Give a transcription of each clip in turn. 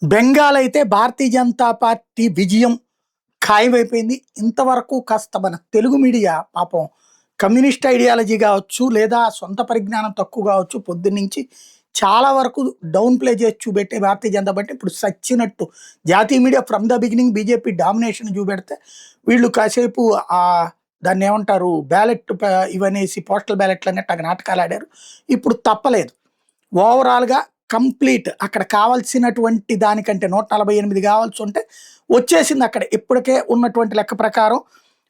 బెంగాల్ అయితే భారతీయ జనతా పార్టీ విజయం ఖాయమైపోయింది. ఇంతవరకు కాస్త మన తెలుగు మీడియా పాపం కమ్యూనిస్ట్ ఐడియాలజీ కావచ్చు, లేదా సొంత పరిజ్ఞానం తక్కువ కావచ్చు, పొద్దున్నుంచి చాలా వరకు డౌన్ ప్లే చేసి చూపెట్టే భారతీయ జనతా పార్టీ ఇప్పుడు సచ్చినట్టు జాతీయ media from the beginning BJP domination చూపెడితే వీళ్ళు కాసేపు దాన్ని ఏమంటారు బ్యాలెట్ ఇవనేసి పోస్టల్ బ్యాలెట్లు అన్నట్టు అక్కడ నాటకాలు ఆడారు. ఇప్పుడు తప్పలేదు. ఓవరాల్‌గా కంప్లీట్ అక్కడ కావాల్సినటువంటి దానికంటే 148 కావాల్సి ఉంటే వచ్చేసింది అక్కడ. ఇప్పటికే ఉన్నటువంటి లెక్క ప్రకారం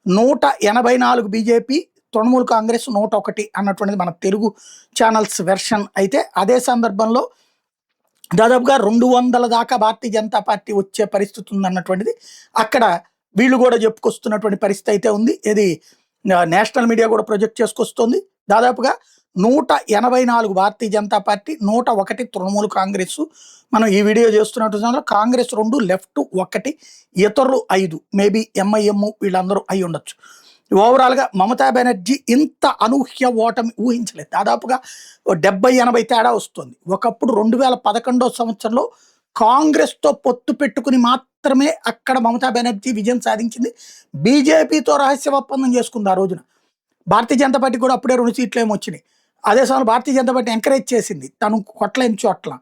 184 బీజేపీ, తృణమూల్ కాంగ్రెస్ 101 అన్నటువంటిది మన తెలుగు ఛానల్స్ వెర్షన్. అయితే అదే సందర్భంలో దాదాపుగా 200 దాకా భారతీయ జనతా పార్టీ వచ్చే పరిస్థితి ఉందన్నటువంటిది అక్కడ వీళ్ళు కూడా చెప్పుకొస్తున్నటువంటి పరిస్థితి అయితే ఉంది. ఇది నేషనల్ మీడియా కూడా ప్రొజెక్ట్ చేసుకొస్తుంది. దాదాపుగా 184 భారతీయ జనతా పార్టీ, 101 తృణమూల్ కాంగ్రెస్. మనం ఈ వీడియో చేస్తున్నట్టు కాంగ్రెస్ 2, లెఫ్ట్ 1, ఇతరులు 5, మేబీ ఎంఐఎం వీళ్ళందరూ అయి ఉండొచ్చు. ఓవరాల్గా మమతా బెనర్జీ ఇంత అనూహ్య ఓటమి ఊహించలేదు. దాదాపుగా 70-80 తేడా వస్తుంది. ఒకప్పుడు 2011 సంవత్సరంలో కాంగ్రెస్తో పొత్తు పెట్టుకుని మాత్రమే అక్కడ మమతా బెనర్జీ విజయం సాధించింది. బీజేపీతో రహస్య ఒప్పందం చేసుకుంది ఆ రోజున. భారతీయ జనతా పార్టీ కూడా అప్పుడే 2 సీట్లు ఏమో వచ్చినాయి. అదే సమయంలో భారతీయ జనతా పార్టీ ఎంకరేజ్ చేసింది తను కొట్లేని చోట్ల.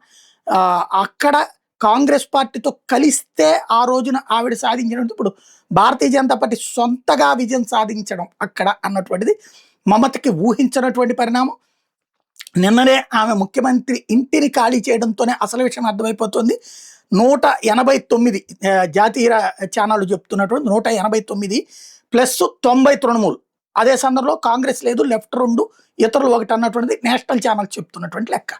అక్కడ కాంగ్రెస్ పార్టీతో కలిస్తే ఆ రోజున ఆవిడ సాధించినట్టు ఇప్పుడు భారతీయ జనతా పార్టీ సొంతగా విజయం సాధించడం అక్కడ అన్నటువంటిది మమతకి ఊహించినటువంటి పరిణామం. నిన్ననే ఆమె ముఖ్యమంత్రి ఇంటిని ఖాళీ చేయడంతోనే అసలు విషయం అర్థమైపోతుంది. 189 జాతీయ ఛానళ్ళు చెప్తున్నటువంటి 189 ప్లస్ 90 తృణమూల్. అదే సందర్భంలో కాంగ్రెస్ లేదు, లెఫ్ట్ 2, ఇతరులు 1 అన్నటువంటిది నేషనల్ ఛానల్ చెప్తున్నటువంటి లెక్క.